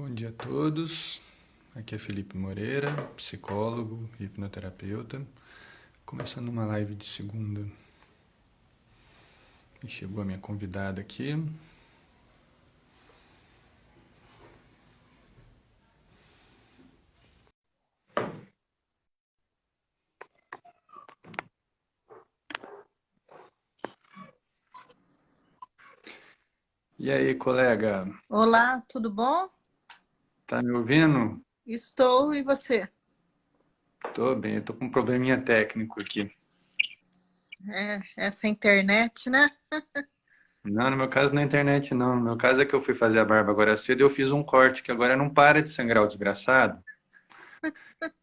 Bom dia a todos. Aqui é Felipe Moreira, psicólogo e hipnoterapeuta. Começando uma live de segunda. E chegou a minha convidada aqui. E aí, colega? Olá, tudo bom? Tá me ouvindo? Estou, e você? Tô bem, eu tô com um probleminha técnico aqui. Essa internet, né? Não, no meu caso não é internet, não. No meu caso é que eu fui fazer a barba agora cedo e eu fiz um corte que agora não para de sangrar o desgraçado.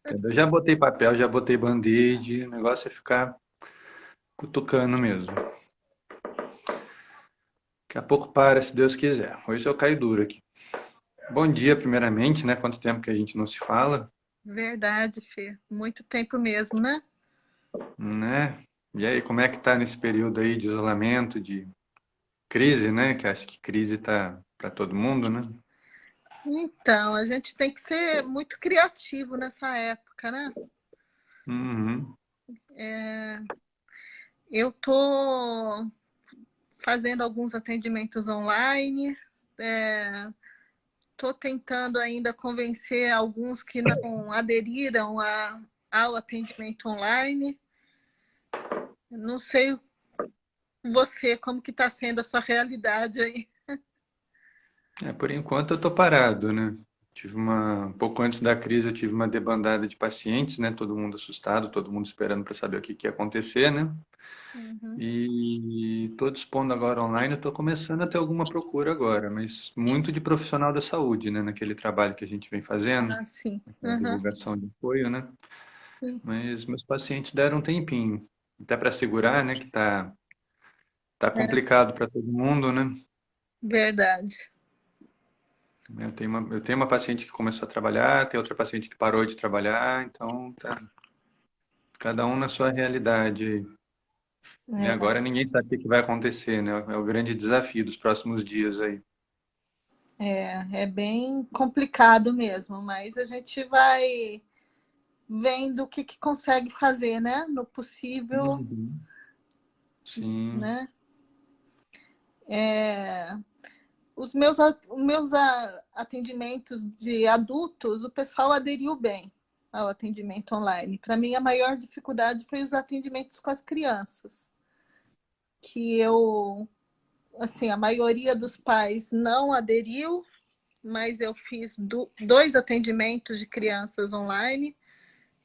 Entendeu? Já botei papel, já botei band-aid, o negócio é ficar cutucando mesmo. Daqui a pouco para, se Deus quiser. Hoje eu caio duro aqui. Bom dia, primeiramente, né? Quanto tempo que a gente não se fala, Verdade, Fê. Muito tempo mesmo, né? né? E aí, como é que tá nesse período aí de isolamento, de crise, né? Que acho que crise tá para todo mundo, né? Então, a gente tem que ser muito criativo nessa época, né? Uhum. Eu tô fazendo alguns atendimentos online, tô tentando ainda convencer alguns que não aderiram ao atendimento online. Não sei você, como que está sendo a sua realidade aí? Por enquanto eu tô parado, né? Um pouco antes da crise eu tive uma debandada de pacientes, né? Todo mundo assustado, todo mundo esperando para saber o que que ia acontecer, né? Uhum. E tô dispondo agora online, eu tô começando a ter alguma procura agora, mas muito de profissional da saúde, né? Naquele trabalho que a gente vem fazendo, Ah, sim. a Uhum. divulgação de apoio, né? Sim. Mas meus pacientes deram um tempinho, até para segurar, né, que tá É complicado para todo mundo, né? verdade. Eu tenho uma paciente que começou a trabalhar, tem outra paciente que parou de trabalhar, então tá cada um na sua realidade. E agora ninguém sabe o que que vai acontecer, né? É o grande desafio dos próximos dias aí. É bem complicado mesmo, mas a gente vai vendo o que consegue fazer, né? No possível, Uhum. Sim. né? É, os meus atendimentos de adultos, o pessoal aderiu bem ao atendimento online. Para mim, a maior dificuldade foi os atendimentos com as crianças, que eu, assim, a maioria dos pais não aderiu, mas eu fiz dois atendimentos de crianças online,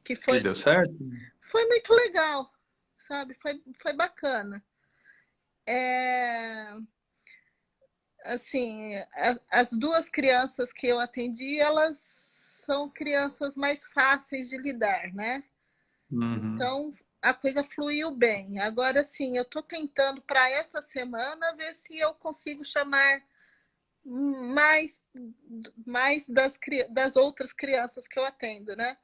que E foi, deu certo? foi muito legal, sabe? Foi bacana. É, assim, as duas crianças que eu atendi, elas são crianças mais fáceis de lidar, né? Uhum. Então, a coisa fluiu bem. Agora, sim, eu estou tentando para essa semana ver se eu consigo chamar mais, mais das outras crianças que eu atendo, né?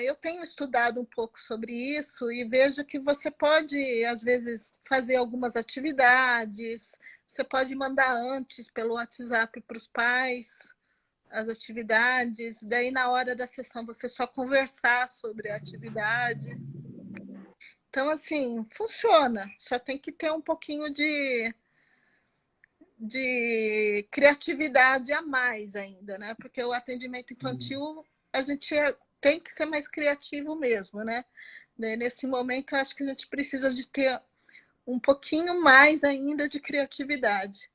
Eu tenho estudado um pouco sobre isso e vejo que você pode, às vezes, fazer algumas atividades, você pode mandar antes pelo WhatsApp para os pais as atividades, daí na hora da sessão você só conversar sobre a atividade. Então, assim, funciona, só tem que ter um pouquinho de criatividade a mais ainda, né? Porque o atendimento infantil a gente tem que ser mais criativo mesmo, né? Nesse momento, eu acho que a gente precisa de ter um pouquinho mais ainda de criatividade.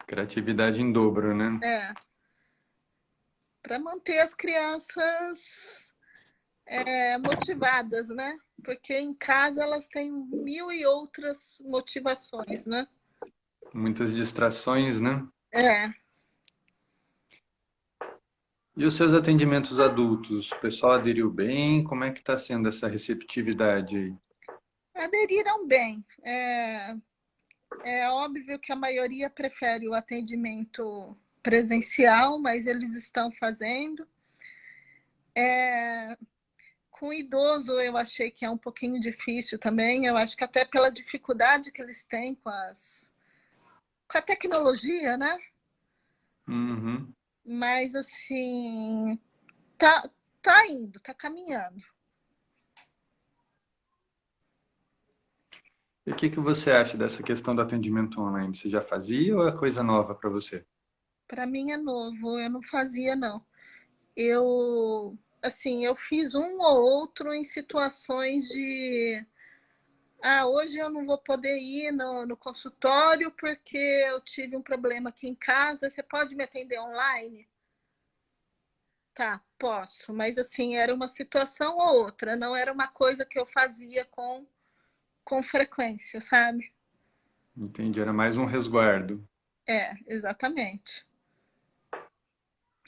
Criatividade em dobro, né? Para manter as crianças motivadas, né? Porque em casa elas têm mil e outras motivações, né? Muitas distrações, né? É, E os seus atendimentos adultos, o pessoal aderiu bem? Como é que está sendo essa receptividade aí? aderiram bem. É óbvio que a maioria prefere o atendimento presencial, mas eles estão fazendo. Com idoso, eu achei que é um pouquinho difícil também. Eu acho que até pela dificuldade que eles têm com a tecnologia, né? Uhum. Mas, assim, tá, tá indo, tá caminhando. E o que que você acha dessa questão do atendimento online? Você já fazia ou é coisa nova para você? Para mim é novo, eu não fazia, não. Eu, assim, eu fiz um ou outro em situações de hoje eu não vou poder ir no consultório porque eu tive um problema aqui em casa. Você pode me atender online? Tá, posso, mas assim, era uma situação ou outra, não era uma coisa que eu fazia com frequência, sabe? Entendi, era mais um resguardo. É, exatamente.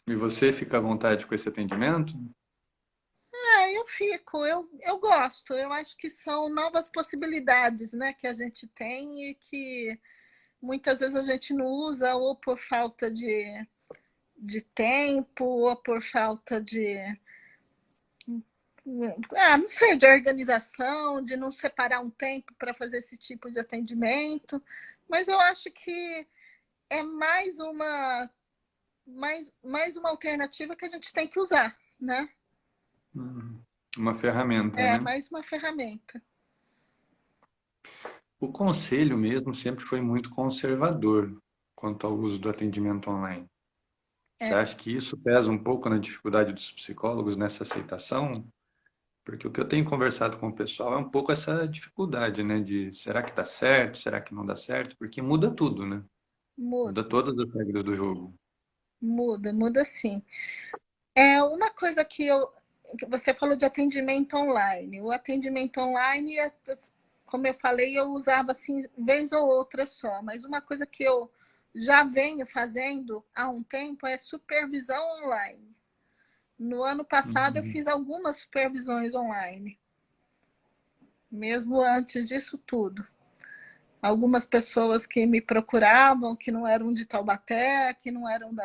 E você fica à vontade com esse atendimento? Eu fico, eu gosto, eu acho que são novas possibilidades, né, que a gente tem e que muitas vezes a gente não usa ou por falta de tempo ou por falta não sei, de organização, de não separar um tempo para fazer esse tipo de atendimento, mas eu acho que é mais uma alternativa que a gente tem que usar, né? Uhum. Uma ferramenta, É né? mais uma ferramenta. O conselho mesmo sempre foi muito conservador quanto ao uso do atendimento online. Você É, acha que isso pesa um pouco na dificuldade dos psicólogos nessa aceitação? Porque o que eu tenho conversado com o pessoal é um pouco essa dificuldade, né? De será que dá certo? Será que não dá certo? Porque muda tudo, né? muda, Muda todas as regras do jogo. muda sim. É uma coisa que você falou de atendimento online. O atendimento online, como eu falei, eu usava assim vez ou outra só, mas uma coisa que eu já venho fazendo há um tempo é supervisão online. No ano passado eu Uhum. fiz algumas supervisões online, mesmo antes disso tudo. Algumas pessoas que me procuravam, que não eram de Taubaté, que não eram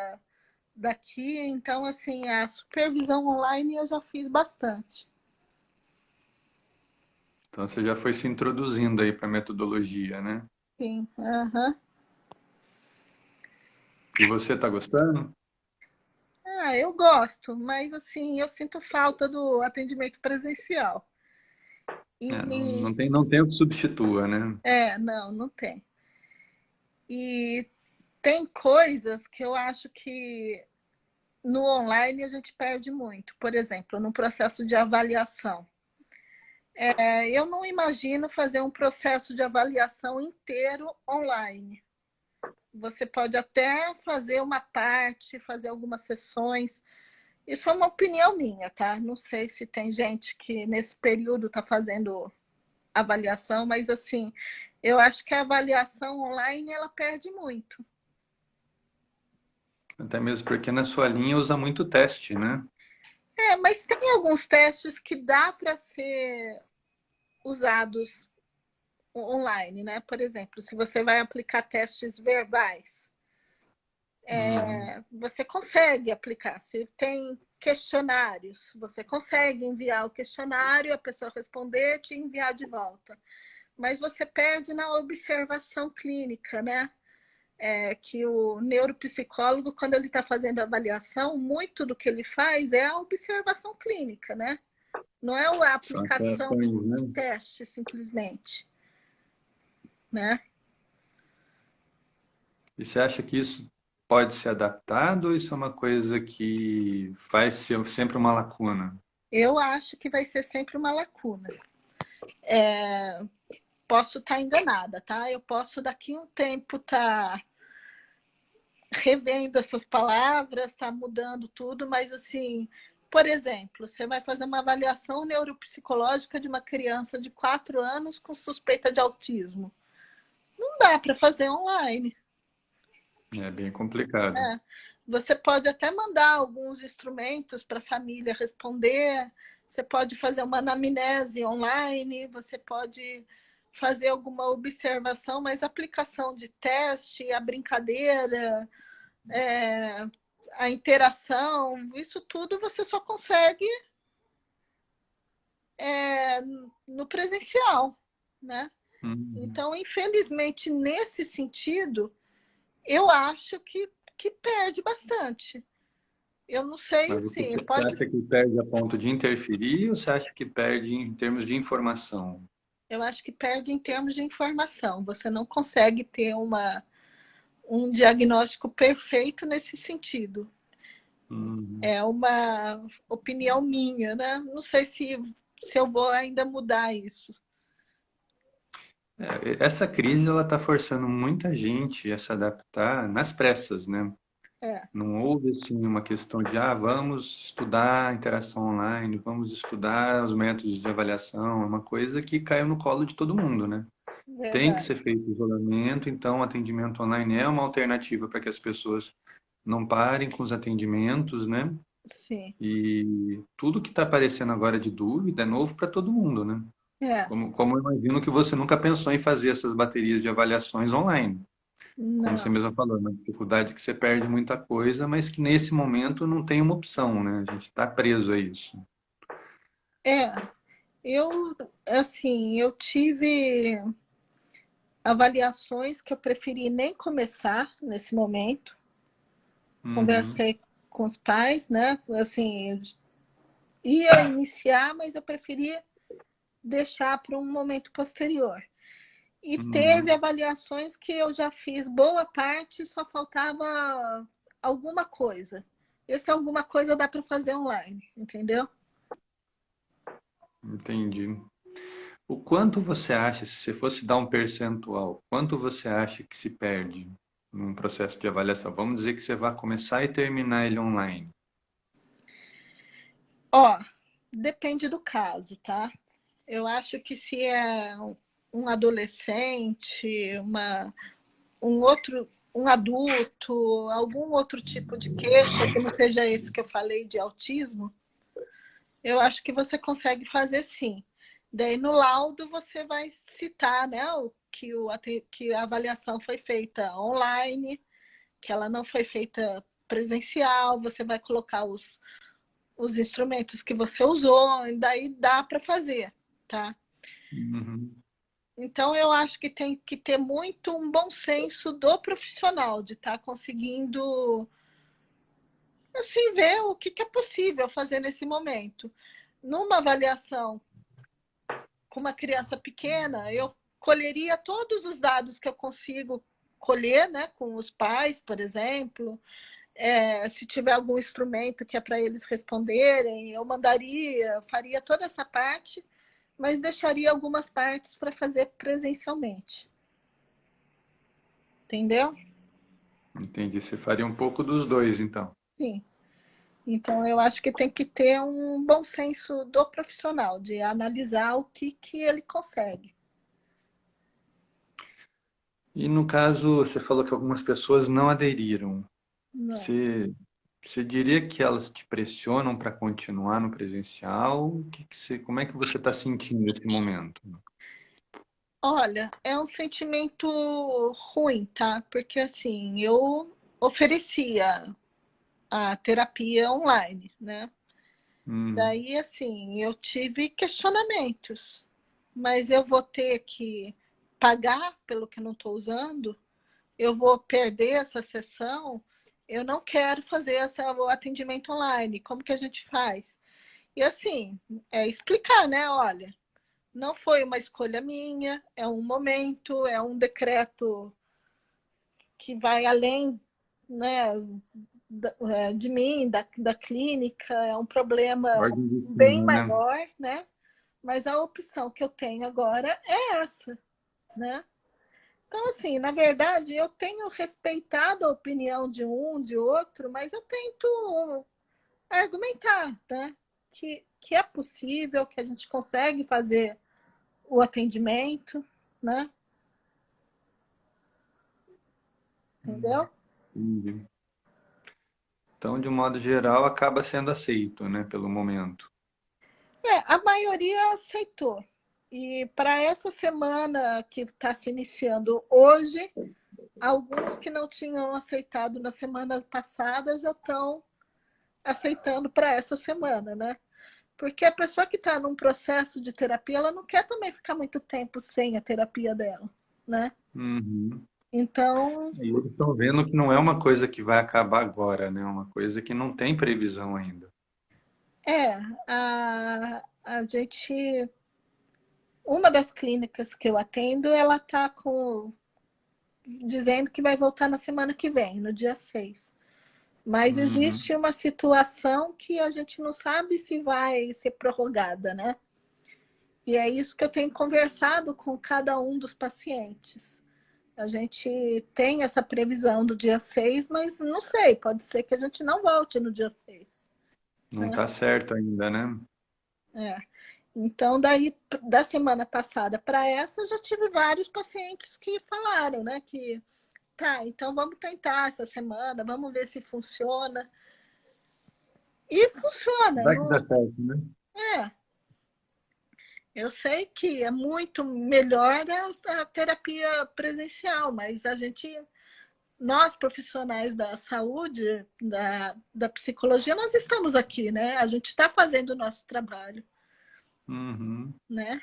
daqui, então assim, a supervisão online eu já fiz bastante. Então você já foi se introduzindo aí para a metodologia, né? Sim, aham. E você está gostando? Eu gosto, mas assim, eu sinto falta do atendimento presencial. É, não, E não tem o que substitua, né? não, não tem. E tem coisas que eu acho que no online a gente perde muito. Por exemplo, no processo de avaliação. Eu não imagino fazer um processo de avaliação inteiro online. Você pode até fazer uma parte, fazer algumas sessões. Isso é uma opinião minha, tá? Não sei se tem gente que nesse período está fazendo avaliação, mas assim, eu acho que a avaliação online ela perde muito. Até mesmo porque na sua linha usa muito teste, né? Mas tem alguns testes que dá para ser usados online, né? Por exemplo, se você vai aplicar testes verbais, Uhum. você consegue aplicar. Se tem questionários, você consegue enviar o questionário, a pessoa responder, te enviar de volta. Mas você perde na observação clínica, né? Que o neuropsicólogo, quando ele está fazendo a avaliação, muito do que ele faz é a observação clínica, né? Não é a São aplicação ações, do né? teste, simplesmente, né? E você acha que isso pode ser adaptado ou isso é uma coisa que faz ser sempre uma lacuna? Eu acho que vai ser sempre uma lacuna. Posso estar enganada, tá? Eu posso daqui a um tempo estar revendo essas palavras, estar mudando tudo, mas assim, por exemplo, você vai fazer uma avaliação neuropsicológica de uma criança de 4 anos com suspeita de autismo. Não dá para fazer online. É bem complicado. É. Você pode até mandar alguns instrumentos para a família responder, você pode fazer uma anamnese online, você pode fazer alguma observação, mas a aplicação de teste, a brincadeira, é, a interação, isso tudo você só consegue é, no presencial, né? Uhum. Então, infelizmente, nesse sentido, eu acho que que perde bastante. Eu não sei, Mas assim, você pode. acha que perde a ponto de interferir ou você acha que perde em termos de informação? Eu acho que perde em termos de informação. Você não consegue ter um diagnóstico perfeito nesse sentido. Uhum. É uma opinião minha, né? Não sei se eu vou ainda mudar isso. Essa crise ela está forçando muita gente a se adaptar nas pressas, né? É, Não houve assim uma questão de vamos estudar a interação online, vamos estudar os métodos de avaliação, é uma coisa que caiu no colo de todo mundo, né? Tem que verdade. ser feito isolamento, então o atendimento online é uma alternativa para que as pessoas não parem com os atendimentos, né? Sim. E tudo que está aparecendo agora de dúvida é novo para todo mundo, né? É, Como eu imagino que você nunca pensou em fazer essas baterias de avaliações online. Como você não. mesmo falou, uma dificuldade que você perde muita coisa, mas que nesse momento não tem uma opção, né? A gente está preso a isso. É, eu, assim, eu tive avaliações que eu preferi nem começar nesse momento. Uhum, Conversei com os pais, né? Assim, ia iniciar, mas eu preferia deixar para um momento posterior. E teve uhum. avaliações que eu já fiz boa parte, só faltava alguma coisa. Esse alguma coisa dá para fazer online, entendeu? Entendi. O quanto você acha, se você fosse dar um percentual, quanto você acha que se perde num processo de avaliação? Vamos dizer que você vai começar e terminar ele online. Ó, depende do caso, tá? Eu acho que se é um adolescente, um adulto, algum outro tipo de queixa que não seja esse que eu falei de autismo, eu acho que você consegue fazer sim. Daí no laudo você vai citar, né, que a avaliação foi feita online, que ela não foi feita presencial, você vai colocar os instrumentos que você usou, e daí dá para fazer, tá? Uhum, Então eu acho que tem que ter muito um bom senso do profissional, de estar conseguindo assim ver o que é possível fazer nesse momento. Numa avaliação com uma criança pequena, eu colheria todos os dados que eu consigo colher, né, com os pais, por exemplo. Se tiver algum instrumento que é para eles responderem, eu mandaria, faria toda essa parte, mas deixaria algumas partes para fazer presencialmente. Entendeu? entendi. Você faria um pouco dos dois, então. Sim. Então, eu acho que tem que ter um bom senso do profissional, de analisar o que ele consegue. E no caso, você falou que algumas pessoas não aderiram. Não. Você, você diria que elas te pressionam para continuar no presencial? Como é que você está sentindo esse momento? Olha, é um sentimento ruim, tá? Porque assim, eu oferecia a terapia online, né? Hum, Daí, assim, eu tive questionamentos, mas eu vou ter que pagar pelo que não estou usando? Eu vou perder essa sessão? Eu não quero fazer o atendimento online. Como que a gente faz? E assim, explicar, né? Olha, não foi uma escolha minha, é um momento, é um decreto que vai além, né, de mim, da clínica, é um problema ordem de bem cima, né? maior, né? Mas a opção que eu tenho agora é essa, né? Então, assim, na verdade, eu tenho respeitado a opinião de um, de outro, mas eu tento argumentar, né? Que é possível, que a gente consegue fazer o atendimento, né? Entendeu? Entendi. Então, de um modo geral, acaba sendo aceito, né, pelo momento. A maioria aceitou. E para essa semana que está se iniciando hoje, alguns que não tinham aceitado na semana passada já estão aceitando para essa semana, né? Porque a pessoa que está num processo de terapia, ela não quer também ficar muito tempo sem a terapia dela, né? Uhum. Então, E eles estão vendo que não é uma coisa que vai acabar agora, né? É uma coisa que não tem previsão ainda. é, a gente, uma das clínicas que eu atendo, ela está dizendo que vai voltar na semana que vem, no dia 6. Mas Uhum. existe uma situação que a gente não sabe se vai ser prorrogada, né? E é isso que eu tenho conversado com cada um dos pacientes. A gente tem essa previsão do dia 6, mas não sei, pode ser que a gente não volte no dia 6, Não né? está certo ainda, né? É. Então, daí, da semana passada para essa, já tive vários pacientes que falaram, né, que tá, então vamos tentar essa semana, vamos ver se funciona. E funciona, Vai que não dá certo, né? é? Eu sei que é muito melhor a terapia presencial, mas nós profissionais da saúde, da psicologia, nós estamos aqui, né? A gente está fazendo o nosso trabalho, Uhum. né?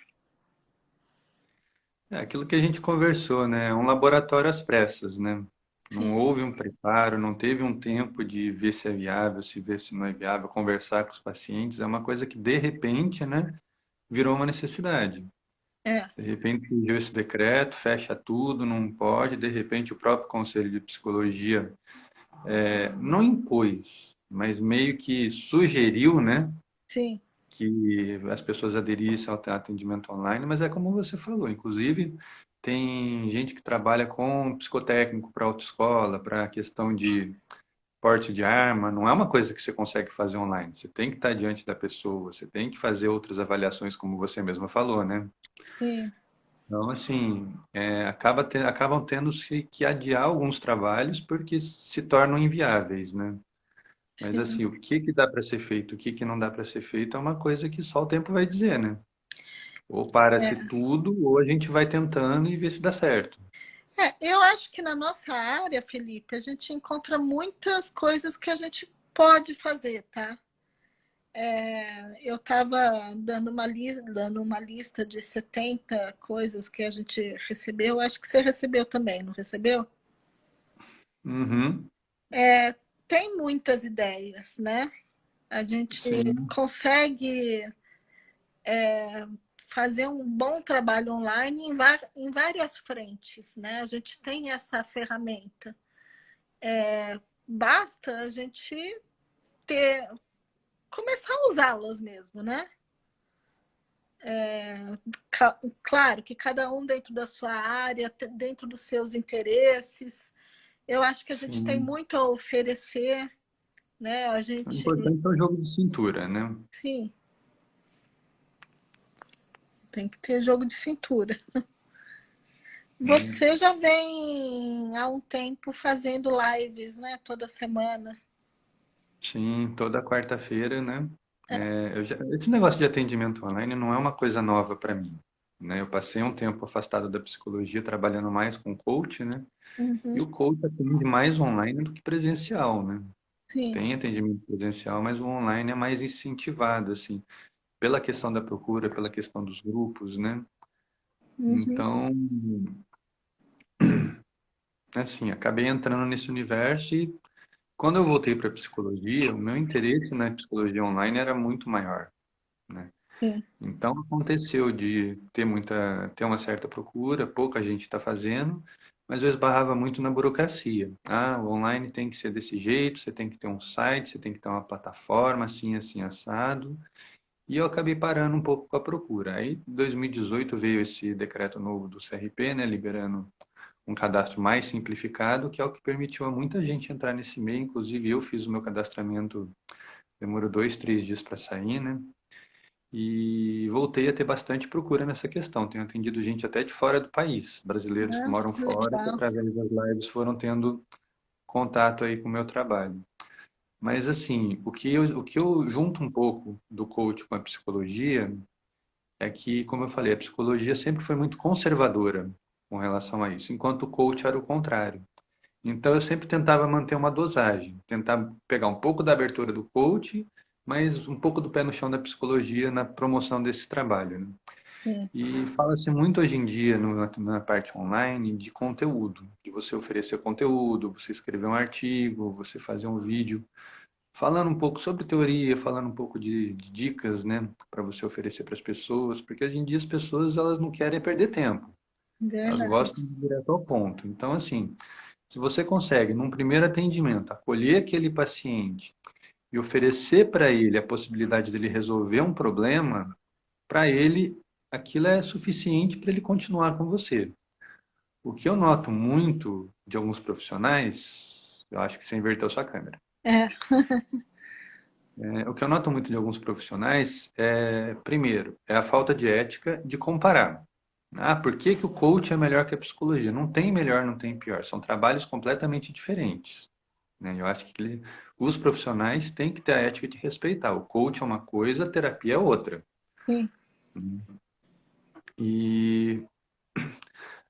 É aquilo que a gente conversou, né? É um laboratório às pressas, né? Não Sim, houve um preparo, não teve um tempo de ver se é viável, se ver se não é viável, conversar com os pacientes. É uma coisa que, de repente, né, virou uma necessidade. é, De repente surgiu esse decreto, fecha tudo, não pode. De repente o próprio Conselho de Psicologia não impôs, mas meio que sugeriu, né, sim, que as pessoas aderissem ao atendimento online, mas é como você falou, inclusive tem gente que trabalha com psicotécnico para autoescola, para a questão de porte de arma, não é uma coisa que você consegue fazer online. Você tem que estar diante da pessoa, você tem que fazer outras avaliações, como você mesma falou, né? sim, Então, assim, acabam tendo que adiar alguns trabalhos porque se tornam inviáveis, né? Mas, sim. assim, o que que dá para ser feito, o que que não dá para ser feito é uma coisa que só o tempo vai dizer, né? Ou para-se É. tudo, ou a gente vai tentando e vê se dá certo. Eu acho que na nossa área, Felipe, a gente encontra muitas coisas que a gente pode fazer, tá? Eu estava dando uma lista de 70 coisas que a gente recebeu. Acho que você recebeu também, não recebeu? Uhum, Tem muitas ideias, né? A gente sim, consegue fazer um bom trabalho online em várias frentes, né? A gente tem essa ferramenta. Basta a gente ter, começar a usá-las mesmo, né? Claro que cada um dentro da sua área, dentro dos seus interesses. Eu acho que a gente tem sim. muito a oferecer, né? A O gente, importante é o jogo de cintura, né? sim, tem que ter jogo de cintura. Sim, Você já vem há um tempo fazendo lives, né? Toda semana. sim, toda quarta-feira, né? Esse negócio de atendimento online não é uma coisa nova para mim, né? Eu passei um tempo afastado da psicologia, trabalhando mais com coach, né? Uhum, E o coach atende mais online do que presencial, né? sim. Tem atendimento presencial, mas o online é mais incentivado, assim, pela questão da procura, pela questão dos grupos, né? Uhum, Então, assim, acabei entrando nesse universo e quando eu voltei para a psicologia, o meu interesse na psicologia online era muito maior, né? sim. Então aconteceu de ter uma certa procura, pouca gente está fazendo, mas eu esbarrava muito na burocracia. Ah, o online tem que ser desse jeito, você tem que ter um site, você tem que ter uma plataforma, assim, assim, assado. E eu acabei parando um pouco com a procura. Aí, em 2018 veio esse decreto novo do CRP, né, liberando um cadastro mais simplificado, que é o que permitiu a muita gente entrar nesse meio. Inclusive, eu fiz o meu cadastramento, demorou 2, 3 dias para sair, né? E voltei a ter bastante procura nessa questão. Tenho atendido gente até de fora do país, brasileiros que Ah, moram que fora, que legal. através das lives foram tendo contato aí com o meu trabalho. Mas assim, o que eu junto um pouco do coach com a psicologia é que, como eu falei, a psicologia sempre foi muito conservadora com relação a isso, enquanto o coach era o contrário. Então eu sempre tentava manter uma dosagem, tentar pegar um pouco da abertura do coach, mas um pouco do pé no chão da psicologia na promoção desse trabalho, né? sim, E fala-se muito hoje em dia na parte online de conteúdo, de você oferecer conteúdo, você escrever um artigo, você fazer um vídeo, falando um pouco sobre teoria, falando um pouco de dicas, né, para você oferecer para as pessoas, porque hoje em dia as pessoas elas não querem perder tempo, elas verdade. gostam de ir direto ao ponto. Então, assim, se você consegue, num primeiro atendimento, acolher aquele paciente e oferecer para ele a possibilidade dele resolver um problema, para ele aquilo é suficiente para ele continuar com você. O que eu noto muito de alguns profissionais, eu acho que você inverteu sua câmera. É, O que eu noto muito de alguns profissionais é, primeiro, é a falta de ética de comparar. Ah, por que que o coach é melhor que a psicologia? Não tem melhor, não tem pior. São trabalhos completamente diferentes, né? Eu acho que os profissionais têm que ter a ética de respeitar. O coach é uma coisa, a terapia é outra. sim, E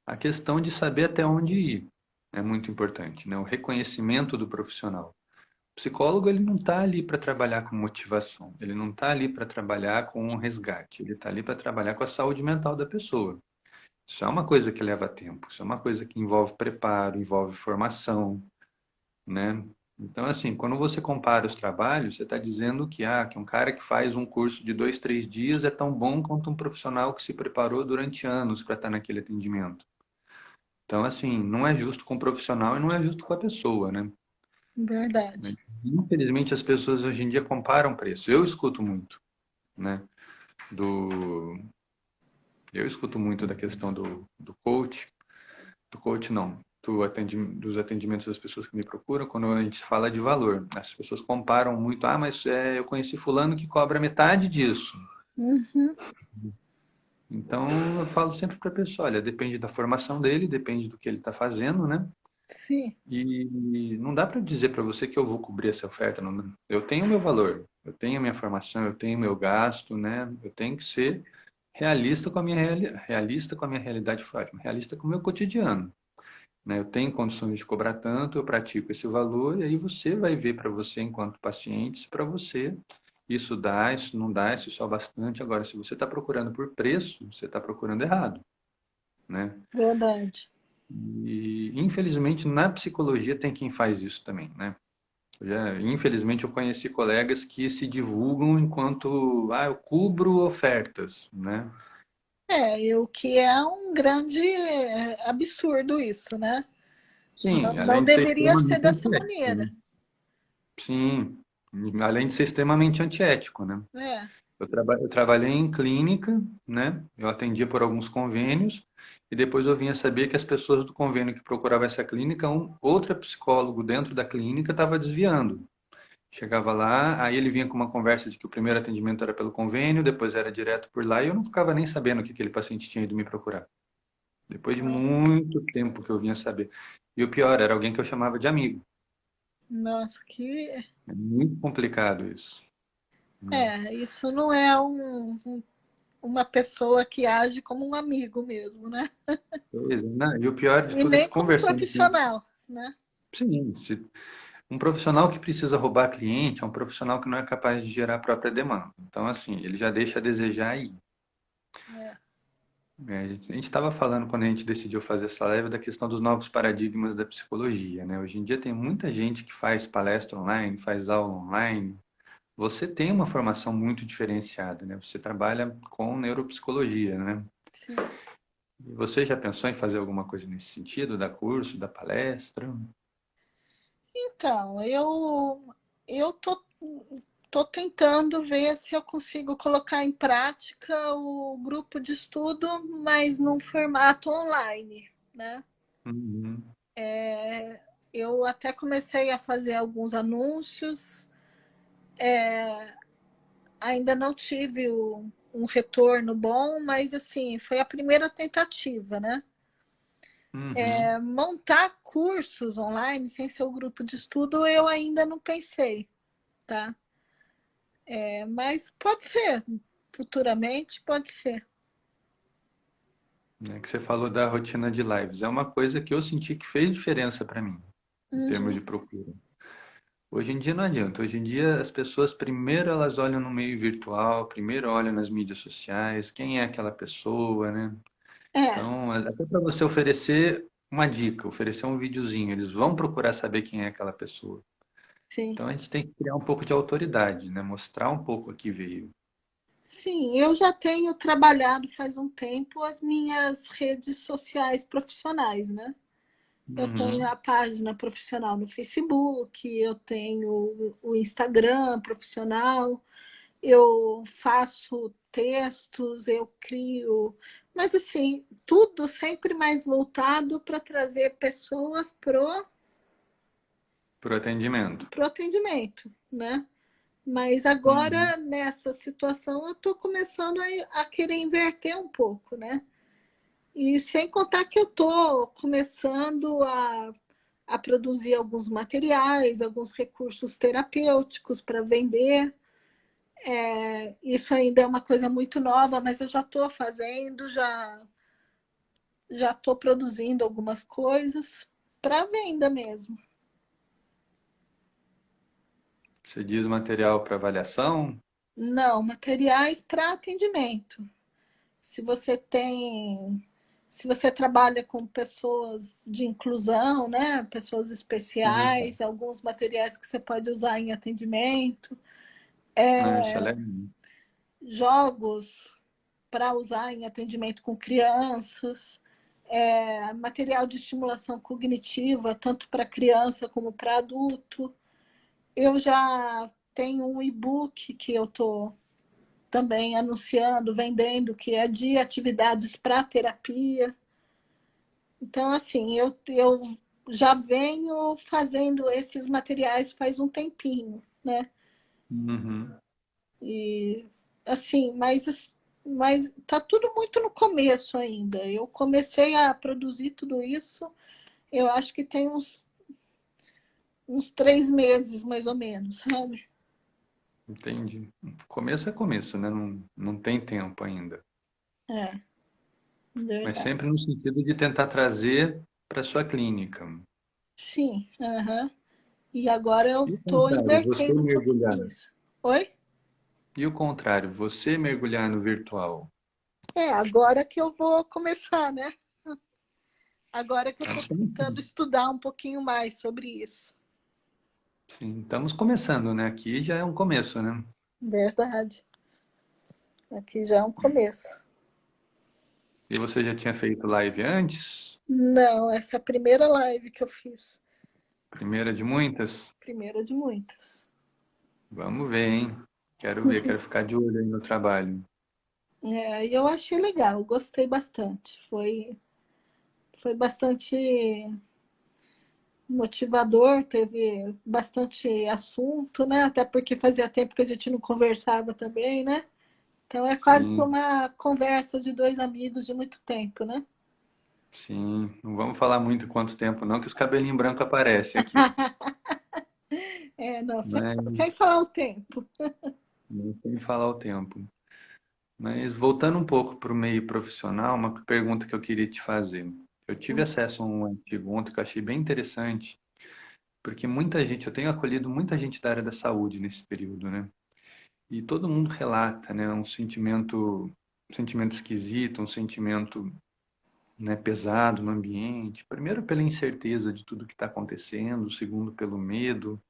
a questão de saber até onde ir é muito importante, né? O reconhecimento do profissional. O psicólogo ele não está ali para trabalhar com motivação, ele não está ali para trabalhar com um resgate, ele está ali para trabalhar com a saúde mental da pessoa. Isso é uma coisa que leva tempo, isso é uma coisa que envolve preparo, envolve formação, né? Então, assim, quando você compara os trabalhos, você está dizendo que um cara que faz um curso de 2, 3 dias é tão bom quanto um profissional que se preparou durante anos para estar naquele atendimento. Então, assim, não é justo com o profissional e não é justo com a pessoa, né? verdade. Infelizmente, as pessoas hoje em dia comparam preço. Eu escuto muito, né? Do, eu escuto muito da questão do coach não, dos atendimentos das pessoas que me procuram, quando a gente fala de valor. As pessoas comparam muito, mas eu conheci fulano que cobra metade disso. Uhum, Então, eu falo sempre para a pessoa, olha, depende da formação dele, depende do que ele está fazendo, né? sim, E não dá para dizer para você que eu vou cobrir essa oferta. Não. Eu tenho o meu valor, eu tenho a minha formação, eu tenho o meu gasto, né? Eu tenho que ser realista com a minha realista com a minha realidade prática, realista com o meu cotidiano, né? Eu tenho condições de cobrar tanto, eu pratico esse valor e aí você vai ver para você enquanto paciente, para você isso dá, isso não dá, isso é bastante. Agora, se você está procurando por preço, você está procurando errado, né? verdade. E infelizmente na psicologia tem quem faz isso também, né? Infelizmente, eu conheci colegas que se divulgam enquanto, eu cubro ofertas, né? O que é um grande absurdo isso, né? Não, Sim, não além de ser deveria ser extremamente dessa antiético, maneira. né? Sim, além de ser extremamente antiético, né? É, Eu trabalhei em clínica, né? Eu atendia por alguns convênios e depois eu vinha saber que as pessoas do convênio que procuravam essa clínica, outra psicólogo dentro da clínica estava desviando. Chegava lá, aí ele vinha com uma conversa de que o primeiro atendimento era pelo convênio, depois era direto por lá, e eu não ficava nem sabendo que aquele paciente tinha ido me procurar. Depois de muito tempo que eu vinha saber. E o pior, era alguém que eu chamava de amigo. nossa, que. É muito complicado isso, né? Isso não é uma pessoa que age como um amigo mesmo, né? Pois é, né? E o pior de E tudo é que nem como conversando com. profissional, né? Sim, um profissional que precisa roubar cliente é um profissional que não é capaz de gerar a própria demanda. Então, assim, ele já deixa a desejar aí. É. A gente estava falando quando a gente decidiu fazer essa live da questão dos novos paradigmas da psicologia, né? Hoje em dia tem muita gente que faz palestra online, faz aula online. Você tem uma formação muito diferenciada, né? Você trabalha com neuropsicologia, né? Sim. E você já pensou em fazer alguma coisa nesse sentido, da curso, da palestra? Então, eu tô tentando ver se eu consigo colocar em prática o grupo de estudo, mas num formato online, né? Uhum, Eu até comecei a fazer alguns anúncios, ainda não tive um retorno bom, mas assim, foi a primeira tentativa, né? uhum. Montar cursos online sem ser o grupo de estudo, eu ainda não pensei, tá? Mas pode ser, futuramente pode ser. É que você falou da rotina de lives. É uma coisa que eu senti que fez diferença para mim, em termos Uhum, de procura. Hoje em dia não adianta. Hoje em dia as pessoas primeiro elas olham no meio virtual, primeiro olham nas mídias sociais, quem é aquela pessoa, né? É, Então, até para você oferecer uma dica, oferecer um videozinho, eles vão procurar saber quem é aquela pessoa. sim. Então a gente tem que criar um pouco de autoridade, né? Mostrar um pouco a que veio. Sim, eu já tenho trabalhado faz um tempo as minhas redes sociais profissionais, né? Eu tenho Uhum. a página profissional no Facebook, eu tenho o Instagram profissional, eu faço textos, eu crio, mas assim, tudo sempre mais voltado para trazer pessoas Pro atendimento. pro atendimento, né? Mas Uhum. agora, nessa situação, eu estou começando a querer inverter um pouco, né? E sem contar que eu estou começando a produzir alguns materiais, alguns recursos terapêuticos para vender. Isso ainda é uma coisa muito nova, mas eu já estou fazendo, já estou produzindo algumas coisas para venda mesmo. Você diz material para avaliação? Não, materiais para atendimento. Se você tem, se você trabalha com pessoas de inclusão, né, pessoas Uhum. especiais, alguns materiais que você pode usar em atendimento, Isso é legal. jogos para usar em atendimento com crianças, material de estimulação cognitiva, tanto para criança como para adulto. Eu já tenho um e-book que eu estou também anunciando, vendendo, que é de atividades para terapia. Então, assim, eu já venho fazendo esses materiais faz um tempinho, né? Uhum. E, assim, mas tá tudo muito no começo ainda. Eu comecei a produzir tudo isso, eu acho que tem uns 3 meses, mais ou menos, sabe? Entendi. Começo é começo, né? Não tem tempo ainda. É, Mas verdade. sempre no sentido de tentar trazer para sua clínica. Sim, aham. E agora eu E o tô contrário, você invertendo um mergulhar. pouquinho isso. Oi? E o contrário, você mergulhar no virtual. Agora que eu vou começar, né? Agora que eu tô tentando Absolutamente. estudar um pouquinho mais sobre isso. Sim, estamos começando, né? Aqui já é um começo, né? Verdade. Aqui já é um começo. E você já tinha feito live antes? Não, essa é a primeira live que eu fiz. Primeira de muitas? Primeira de muitas. Vamos ver, hein? Quero ver, quero ficar de olho aí no trabalho. E eu achei legal, gostei bastante. Foi bastante motivador, teve bastante assunto, né? Até porque fazia tempo que a gente não conversava também, né? Então é quase que Sim, uma conversa de dois amigos de muito tempo, né? sim. Não vamos falar muito quanto tempo, não, que os cabelinhos brancos aparecem aqui. Não, Mas sem falar o tempo. não sei falar o tempo. Mas voltando um pouco para o meio profissional, uma pergunta que eu queria te fazer. Eu tive acesso a um artigo ontem que eu achei bem interessante, porque muita gente, eu tenho acolhido muita gente da área da saúde nesse período, né? E todo mundo relata, né, um sentimento esquisito, um sentimento, né, pesado no ambiente. Primeiro pela incerteza de tudo que está acontecendo, segundo pelo medo.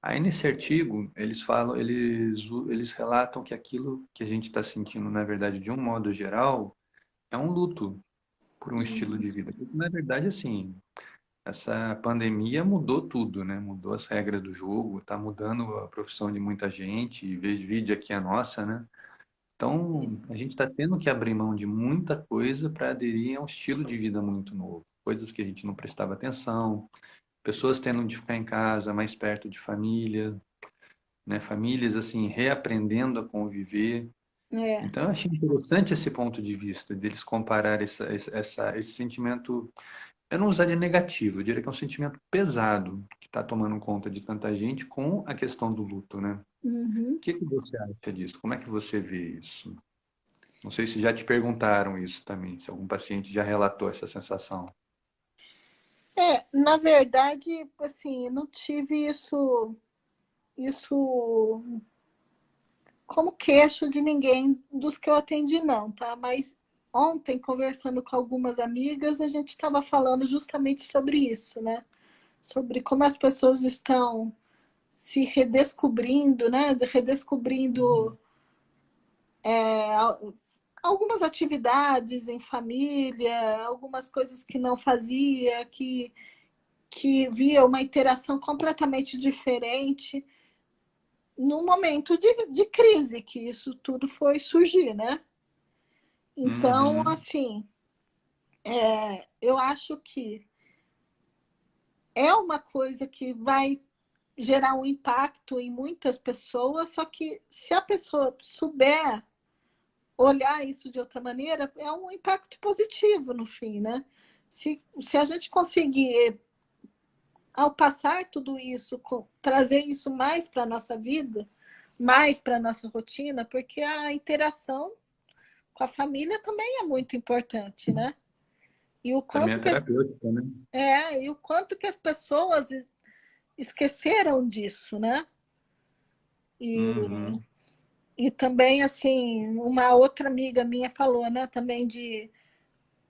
Aí nesse artigo eles falam, eles relatam que aquilo que a gente está sentindo, na verdade, de um modo geral, é um luto por um estilo de vida. Porque, na verdade, assim, essa pandemia mudou tudo, né? Mudou as regras do jogo, está mudando a profissão de muita gente, e vide aqui a nossa, né? Então, a gente está tendo que abrir mão de muita coisa para aderir a um estilo de vida muito novo. Coisas que a gente não prestava atenção, pessoas tendo de ficar em casa, mais perto de família, né? Famílias, assim, reaprendendo a conviver. É, Então, eu achei interessante esse ponto de vista, deles comparar esse sentimento, eu não usaria negativo, eu diria que é um sentimento pesado que está tomando conta de tanta gente com a questão do luto, né? O uhum. que que você acha disso? Como é que você vê isso? Não sei se já te perguntaram isso também, se algum paciente já relatou essa sensação. Na verdade, assim, não tive isso. isso como queixo de ninguém dos que eu atendi, não, tá? Mas ontem, conversando com algumas amigas, a gente estava falando justamente sobre isso, né? Sobre como as pessoas estão se redescobrindo, né? Redescobrindo algumas atividades em família, algumas coisas que não fazia, que via uma interação completamente diferente no momento de crise que isso tudo foi surgir, né? Então, Uhum. assim, eu acho que é uma coisa que vai gerar um impacto em muitas pessoas, só que se a pessoa souber olhar isso de outra maneira, é um impacto positivo no fim, né? Se a gente conseguir, ao passar tudo isso, trazer isso mais para a nossa vida, mais para a nossa rotina, porque a interação com a família também é muito importante, né? E o Também quanto é que, terapêutico, né? e o quanto que as pessoas esqueceram disso, né? E, Uhum. e também, assim, uma outra amiga minha falou, né, também de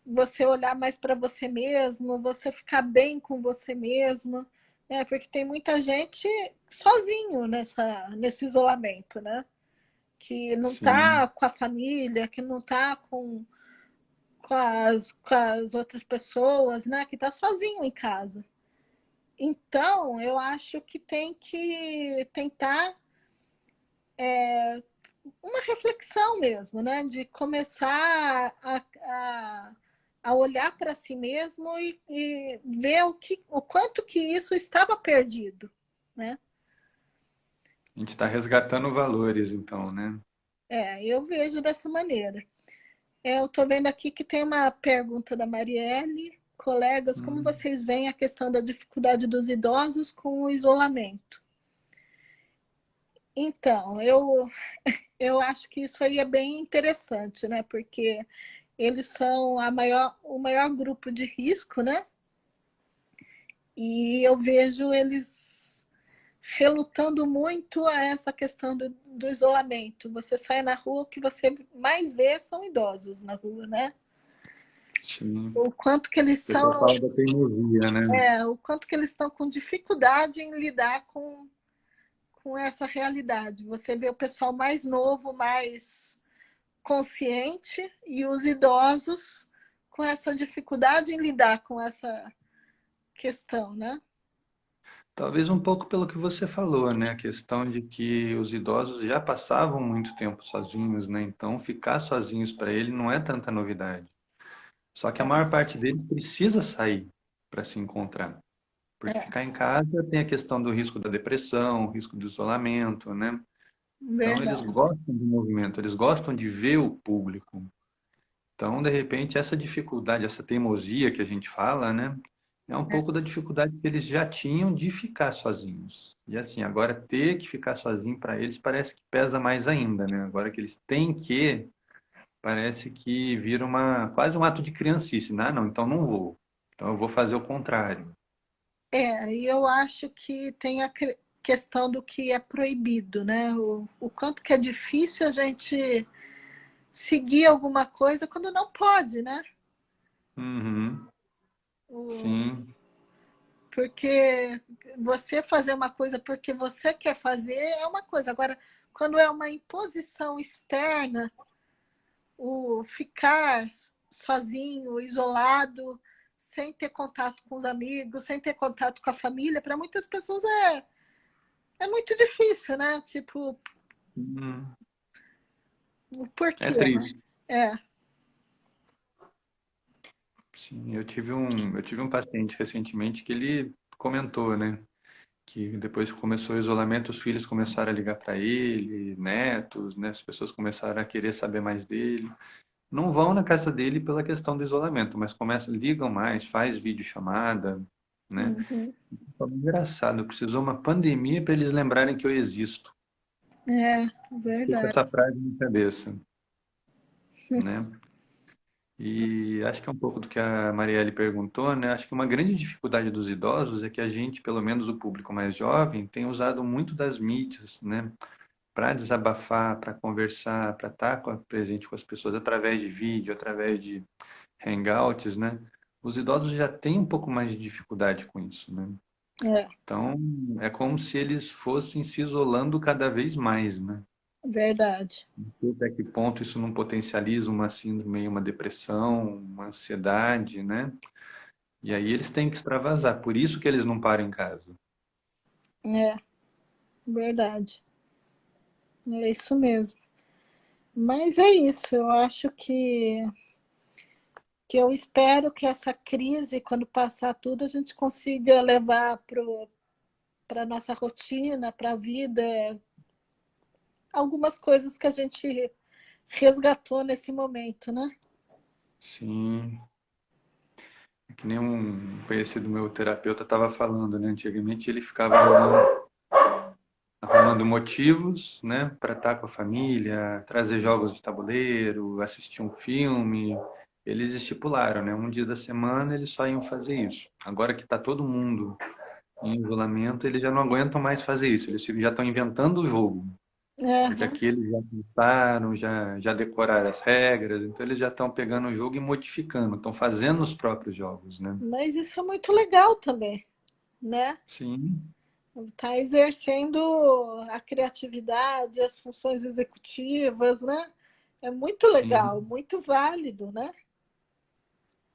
você olhar mais para você mesmo, você ficar bem com você mesmo, né? Porque tem muita gente sozinho nesse isolamento, né? Que não Sim. tá com a família, que não tá com as outras pessoas, né? Que tá sozinho em casa. Então, eu acho que tem que tentar uma reflexão mesmo, né? De começar a olhar para si mesmo e ver o quanto que isso estava perdido, né? A gente está resgatando valores, então, né? Eu vejo dessa maneira. Eu estou vendo aqui que tem uma pergunta da Marielle. Colegas, como Hum. vocês veem a questão da dificuldade dos idosos com o isolamento? Então, eu acho que isso aí é bem interessante, né? Porque eles são o maior grupo de risco, né? E eu vejo eles relutando muito a essa questão do isolamento. Você sai na rua, o que você mais vê são idosos na rua, né? Sim. O quanto que eles O pessoal estão, fala da teimosia, né? o quanto que eles estão com dificuldade em lidar com essa realidade. Você vê o pessoal mais novo, mais consciente, e os idosos com essa dificuldade em lidar com essa questão, né? Talvez um pouco pelo que você falou, né? A questão de que os idosos já passavam muito tempo sozinhos, né? Então, ficar sozinhos para ele não é tanta novidade. Só que a maior parte deles precisa sair para se encontrar. Porque É, ficar em casa tem a questão do risco da depressão, o risco do isolamento, né? Então, eles verdade. gostam do movimento, eles gostam de ver o público. Então, de repente, essa dificuldade, essa teimosia que a gente fala, né? É um pouco da dificuldade que eles já tinham de ficar sozinhos. E assim, agora ter que ficar sozinho para eles parece que pesa mais ainda, né? Agora que eles têm que, parece que vira quase um ato de criancice, né? Ah, não, então não vou. Então eu vou fazer o contrário. E eu acho que tem a questão do que é proibido, né? O quanto que é difícil a gente seguir alguma coisa quando não pode, né? Uhum, O, sim, porque você fazer uma coisa porque você quer fazer é uma coisa. Agora, quando é uma imposição externa, o ficar sozinho, isolado, sem ter contato com os amigos, sem ter contato com a família, para muitas pessoas é muito difícil, né? Tipo, uhum. por É quê, né? triste. É, Sim, eu tive um paciente recentemente que ele comentou, né? Que depois que começou o isolamento, os filhos começaram a ligar para ele, netos, né? As pessoas começaram a querer saber mais dele. Não vão na casa dele pela questão do isolamento, mas começam, ligam mais, faz videochamada, né? uhum, Foi engraçado, precisou uma pandemia para eles lembrarem que eu existo. Fiquei com verdade. essa frase na cabeça, né? E acho que é um pouco do que a Marielle perguntou, né? Acho que uma grande dificuldade dos idosos é que a gente, pelo menos o público mais jovem, tem usado muito das mídias, né? Para desabafar, para conversar, para estar presente com as pessoas através de vídeo, através de hangouts, né? Os idosos já têm um pouco mais de dificuldade com isso, né? É, Então, é como se eles fossem se isolando cada vez mais, né? verdade. Não sei até que ponto isso não potencializa uma síndrome, uma depressão, uma ansiedade, né? E aí eles têm que extravasar, por isso que eles não param em casa. É, verdade. É isso mesmo. Mas é isso, eu acho que eu espero que essa crise, quando passar tudo, a gente consiga levar para a nossa rotina, para a vida, algumas coisas que a gente resgatou nesse momento, né? Sim, é que nem um conhecido meu terapeuta estava falando, né? Antigamente ele ficava arrumando motivos, né, para estar com a família, trazer jogos de tabuleiro, assistir um filme. Eles estipularam, né, um dia da semana eles só iam fazer isso. Agora que está todo mundo em isolamento, eles já não aguentam mais fazer isso. Eles já estão inventando o jogo, porque Uhum. aqui eles já pensaram, já decoraram as regras, então eles já estão pegando o jogo e modificando, estão fazendo os próprios jogos, né? Mas isso é muito legal também, né? Sim, Está exercendo a criatividade, as funções executivas, né? É muito legal, sim, muito válido, né?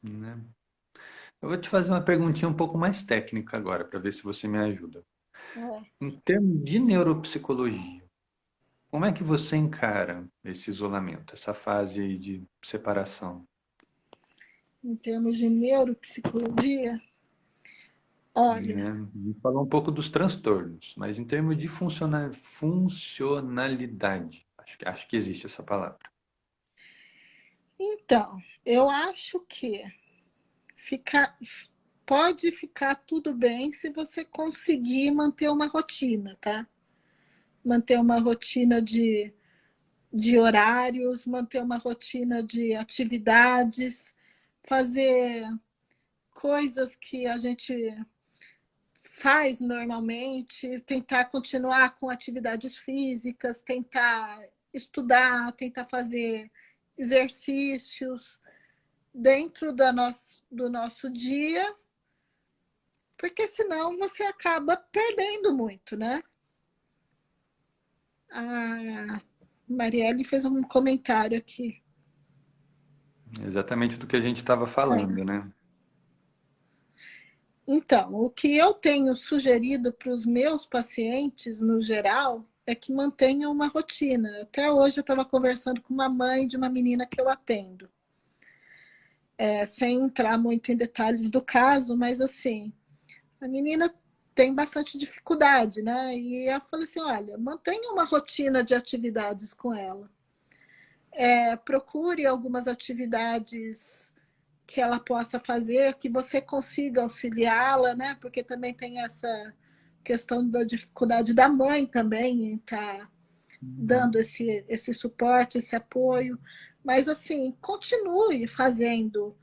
né? Eu vou te fazer uma perguntinha um pouco mais técnica agora, para ver se você me ajuda. É. Em termos de neuropsicologia, como é que você encara esse isolamento, essa fase aí de separação? Em termos de neuropsicologia, olha, Né? Me falou um pouco dos transtornos, mas em termos de funcionalidade, acho que existe essa palavra. então, eu acho que ficar, pode ficar tudo bem se você conseguir manter uma rotina, tá? Manter uma rotina de horários, manter uma rotina de atividades, fazer coisas que a gente faz normalmente, tentar continuar com atividades físicas, tentar estudar, tentar fazer exercícios dentro do nosso dia, porque senão você acaba perdendo muito, né? A Marielle fez um comentário aqui. Exatamente do que a gente estava falando, É. né? Então, o que eu tenho sugerido para os meus pacientes, no geral, é que mantenham uma rotina. Até hoje eu estava conversando com uma mãe de uma menina que eu atendo, sem entrar muito em detalhes do caso, mas assim, a menina tem bastante dificuldade, né? E eu falei assim: olha, mantenha uma rotina de atividades com ela. Procure algumas atividades que ela possa fazer, que você consiga auxiliá-la, né? Porque também tem essa questão da dificuldade da mãe também em estar dando Uhum. esse suporte, esse apoio. Mas, assim, continue fazendo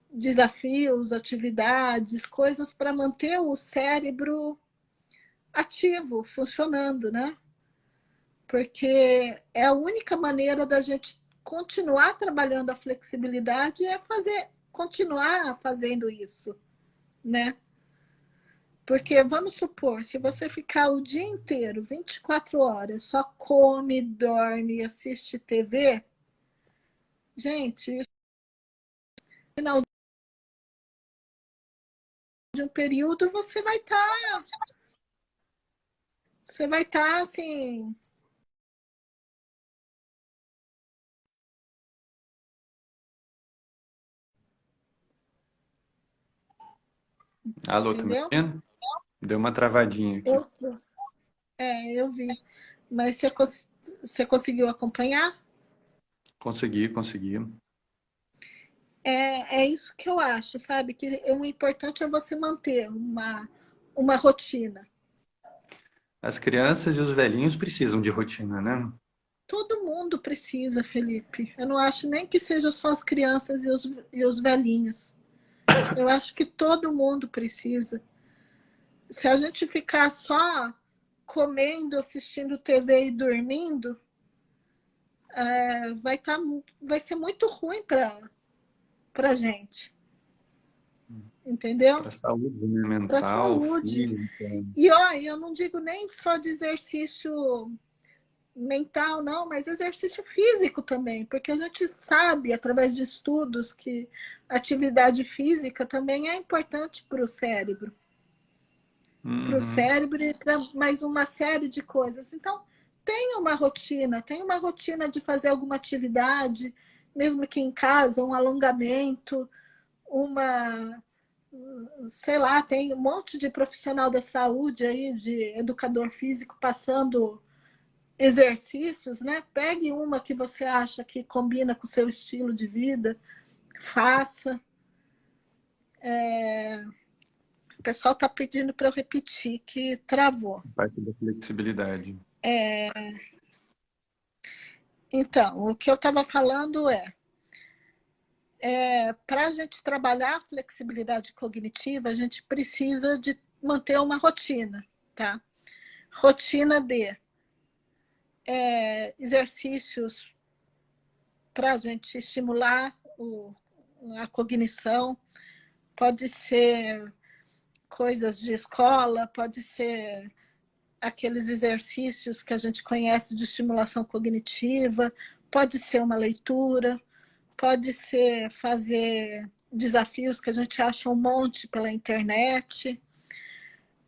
desafios, atividades, coisas para manter o cérebro ativo, funcionando, né? Porque é a única maneira da gente continuar trabalhando a flexibilidade é continuar fazendo isso, né? Porque vamos supor, se você ficar o dia inteiro, 24 horas, só come, dorme, assiste TV, gente, isso, no final de um período você vai estar assim, Alô, tá me entendeu? ouvindo? Deu uma travadinha aqui. Eu, eu vi. Mas você conseguiu acompanhar? Consegui, consegui. É isso que eu acho, sabe? Que o importante é você manter uma rotina. As crianças e os velhinhos precisam de rotina, né? Todo mundo precisa, Felipe. Eu não acho nem que seja só as crianças e os velhinhos. Eu acho que todo mundo precisa. Se a gente ficar só comendo, assistindo TV e dormindo, vai ser muito ruim para a gente. Entendeu? Para a saúde, né, Para a mental, saúde. física. E olha, eu não digo nem só de exercício mental, não, mas exercício físico também, porque a gente sabe, através de estudos, que atividade física também é importante para o cérebro. Para o Uhum. cérebro e para mais uma série de coisas. Então, tenha uma rotina de fazer alguma atividade, mesmo que em casa, um alongamento, uma, sei lá, tem um monte de profissional da saúde aí, de educador físico, passando exercícios, né? Pegue uma que você acha que combina com o seu estilo de vida, faça. O pessoal está pedindo para eu repetir, que travou. Parte da flexibilidade. Então, o que eu estava falando para a gente trabalhar a flexibilidade cognitiva, a gente precisa de manter uma rotina, tá? Rotina de exercícios para a gente estimular a cognição, pode ser coisas de escola, pode ser aqueles exercícios que a gente conhece de estimulação cognitiva, pode ser uma leitura, pode ser fazer desafios que a gente acha um monte pela internet,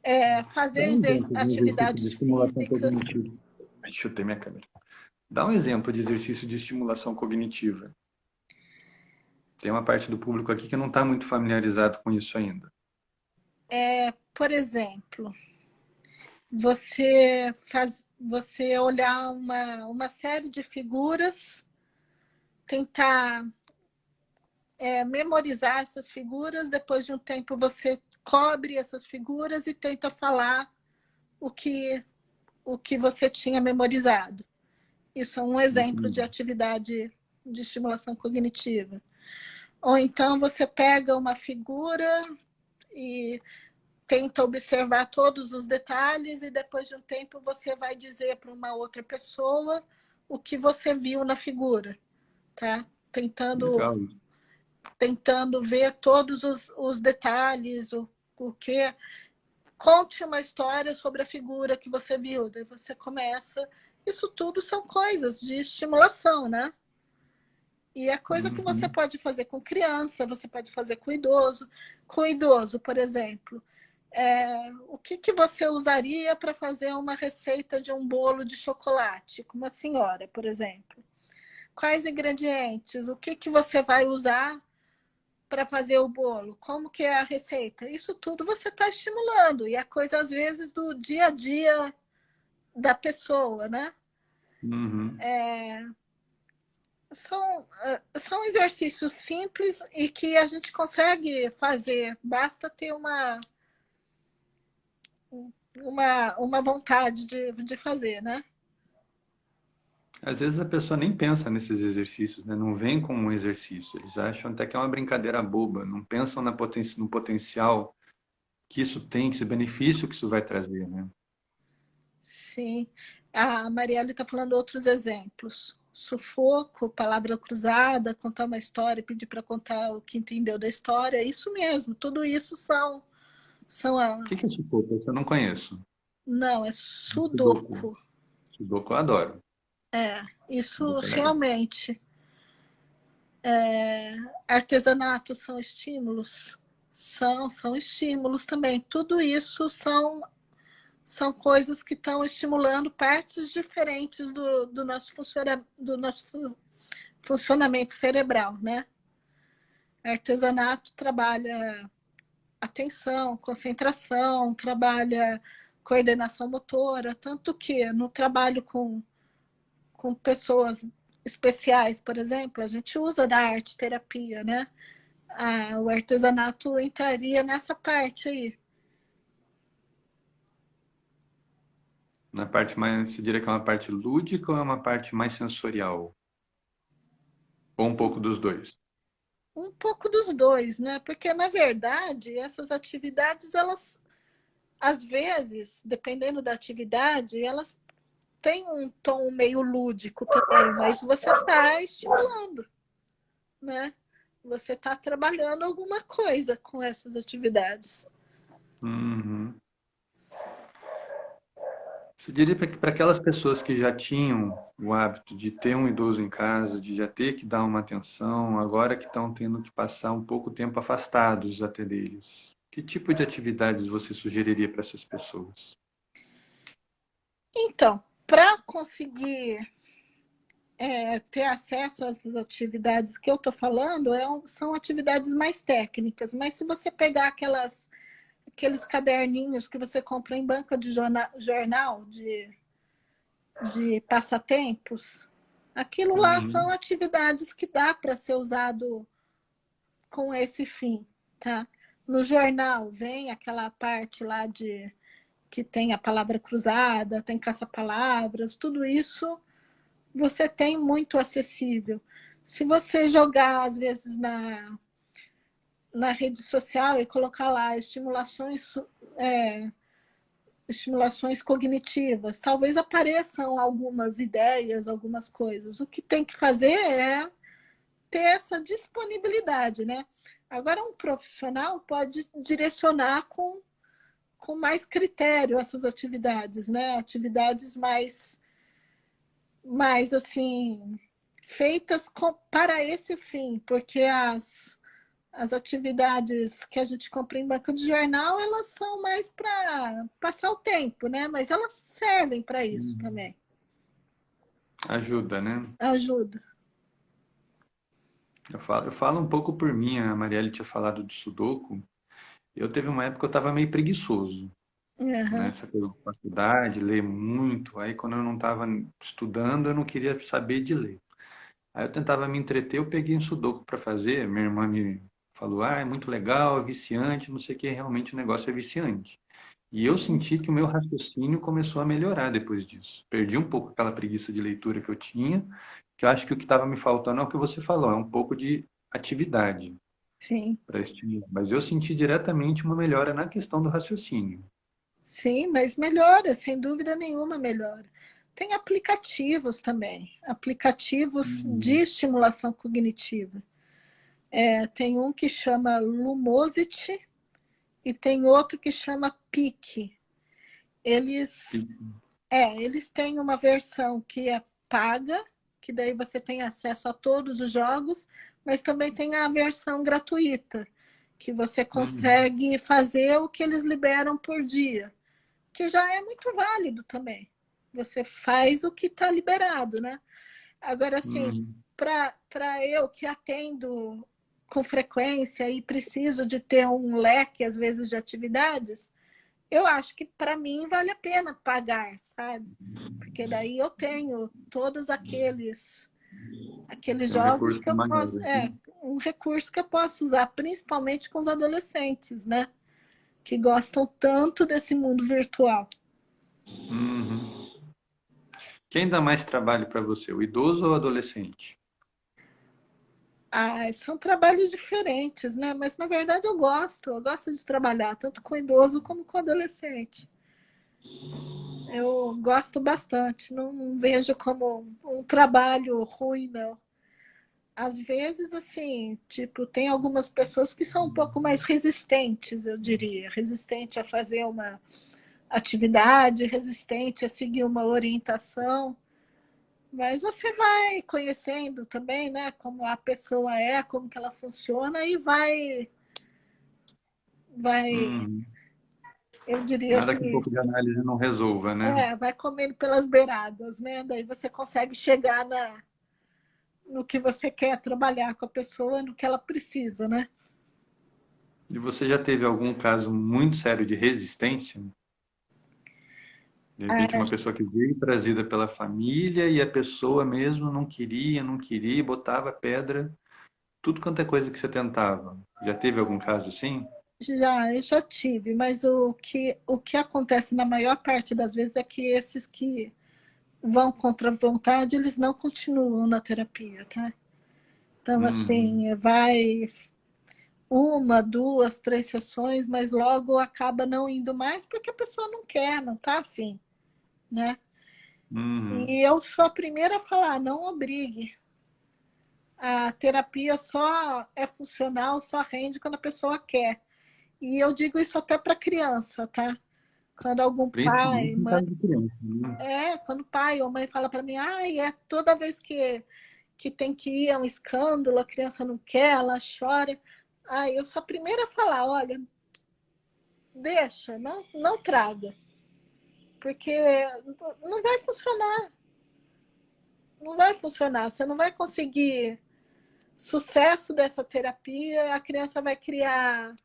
Dá fazer um exemplo de um exercício de atividades estimulação físicas. cognitiva. Ai, chutei minha câmera. Dá um exemplo de exercício de estimulação cognitiva. Tem uma parte do público aqui que não está muito familiarizado com isso ainda. Por exemplo, você olhar uma série de figuras, tentar memorizar essas figuras, depois de um tempo você cobre essas figuras e tenta falar o que você tinha memorizado. Isso é um exemplo de Entendi. atividade de estimulação cognitiva. Ou então você pega uma figura e tenta observar todos os detalhes e depois de um tempo você vai dizer para uma outra pessoa o que você viu na figura, tá? Legal. Tentando ver todos os detalhes, o que. Conte uma história sobre a figura que você viu. Daí você começa. Isso tudo são coisas de estimulação, né? E é coisa que você Uhum. pode fazer com criança, você pode fazer com idoso. Com idoso, por exemplo, o que você usaria para fazer uma receita de um bolo de chocolate com uma senhora, por exemplo? Quais ingredientes? O que você vai usar para fazer o bolo? Como que é a receita? Isso tudo você está estimulando. E é coisa, às vezes, do dia a dia da pessoa, né? Uhum. São exercícios simples e que a gente consegue fazer. Basta ter uma vontade de fazer, né? Às vezes a pessoa nem pensa nesses exercícios, né? Não vem como um exercício. Eles acham até que é uma brincadeira boba. Não pensam no potencial que isso tem, que esse benefício que isso vai trazer, né? Sim. A Marielle está falando outros exemplos. Sufoco, palavra cruzada, contar uma história, pedir para contar o que entendeu da história. Isso mesmo, tudo isso são O que é sufoco? Isso eu não conheço. não, é Sudoku. sudoku. Sudoku eu adoro. Isso Sudoku é legal. realmente. Artesanato são estímulos? São estímulos também. Tudo isso são coisas que estão estimulando partes diferentes do nosso funcionamento cerebral, né? Artesanato trabalha atenção, concentração, trabalha coordenação motora, tanto que no trabalho com pessoas especiais, por exemplo, a gente usa da arte terapia, né? O artesanato entraria nessa parte aí. Na parte mais, você diria que é uma parte lúdica ou é uma parte mais sensorial? Ou um pouco dos dois? Um pouco dos dois, né? Porque, na verdade, essas atividades, elas, às vezes, dependendo da atividade, elas têm um tom meio lúdico também, mas você está estimulando, né? Você está trabalhando alguma coisa com essas atividades. Uhum. Você diria que para aquelas pessoas que já tinham o hábito de ter um idoso em casa, de já ter que dar uma atenção, agora que estão tendo que passar um pouco tempo afastados até deles, que tipo de atividades você sugeriria para essas pessoas? Então, para conseguir ter acesso a essas atividades que eu estou falando, são atividades mais técnicas, mas se você pegar aqueles caderninhos que você compra em banca de jornal de passatempos, aquilo lá são Uhum. atividades que dá para ser usado com esse fim, tá? No jornal vem aquela parte lá de que tem a palavra cruzada, tem caça-palavras, tudo isso você tem muito acessível. Se você jogar, às vezes, na rede social e colocar lá estimulações cognitivas, talvez apareçam algumas ideias, algumas coisas. O que tem que fazer é ter essa disponibilidade, né? Agora, um profissional pode direcionar com mais critério essas atividades, né? Atividades mais assim, feitas para esse fim, porque as atividades que a gente compra em banca de jornal, elas são mais para passar o tempo, né? Mas elas servem para isso Uhum. também. Ajuda, né? Ajuda. Eu falo um pouco por mim, a Marielle tinha falado do Sudoku. Eu teve uma época que eu estava meio preguiçoso, né? Uhum. Essa coisa de faculdade, ler muito. Aí quando eu não estava estudando, eu não queria saber de ler. Aí eu tentava me entreter, eu peguei um Sudoku para fazer. Minha irmã me falou: ah, é muito legal, é viciante, não sei o que, realmente o negócio é viciante. E eu senti que o meu raciocínio começou a melhorar depois disso. Perdi um pouco aquela preguiça de leitura que eu tinha, que eu acho que o que estava me faltando é o que você falou, é um pouco de atividade Sim, para estimular. Mas eu senti diretamente uma melhora na questão do raciocínio. sim, mas melhora, sem dúvida nenhuma melhora. Tem aplicativos também, aplicativos de Uhum. estimulação cognitiva. Tem um que chama Lumosity e tem outro que chama Peak. Eles, eles têm uma versão que é paga, que daí você tem acesso a todos os jogos, mas também tem a versão gratuita, que você Uhum. consegue fazer o que eles liberam por dia, que já é muito válido também. Você faz o que está liberado, né? Agora, assim, Uhum. para eu que atendo com frequência e preciso de ter um leque, às vezes, de atividades, eu acho que para mim vale a pena pagar, sabe? Porque daí eu tenho todos aqueles Tem um jogos recurso que eu maior, posso, né? um recurso que eu posso usar, principalmente com os adolescentes, né? Que gostam tanto desse mundo virtual. Uhum. Quem dá mais trabalho para você, o idoso ou o adolescente? Ah, são trabalhos diferentes, né? Mas na verdade eu gosto de trabalhar tanto com idoso como com adolescente. Eu gosto bastante, não vejo como um trabalho ruim, não. Às vezes, assim, tipo, tem algumas pessoas que são um pouco mais resistentes, eu diria, resistente a fazer uma atividade, resistente a seguir uma orientação, mas você vai conhecendo também, né, como a pessoa é, como que ela funciona e vai, Uhum. eu diria Nada que um assim, pouco de análise não resolva, né? vai comendo pelas beiradas, né? Daí você consegue chegar no que você quer trabalhar com a pessoa, no que ela precisa, né? E você já teve algum caso muito sério de resistência? De repente, Ah, uma pessoa que veio trazida pela família e a pessoa mesmo não queria, botava pedra, tudo quanto é coisa que você tentava. Já teve algum caso assim? eu já tive, mas o que acontece na maior parte das vezes é que esses que vão contra a vontade, eles não continuam na terapia, tá? Então, Uhum, assim, vai uma, duas, três sessões, mas logo acaba não indo mais porque a pessoa não quer, não tá afim, né? uhum, E eu sou a primeira a falar, não obrigue. A terapia só é funcional, só rende quando a pessoa quer. E eu digo isso até para criança, tá? Quando algum pai, principalmente em mãe, caso de criança, né? quando pai ou mãe fala para mim, ai, é toda vez que tem que ir a um escândalo, a criança não quer, ela chora. Ai, eu sou a primeira a falar, olha, deixa, não traga, porque não vai funcionar, não vai funcionar. Você não vai conseguir sucesso dessa terapia, a criança vai criar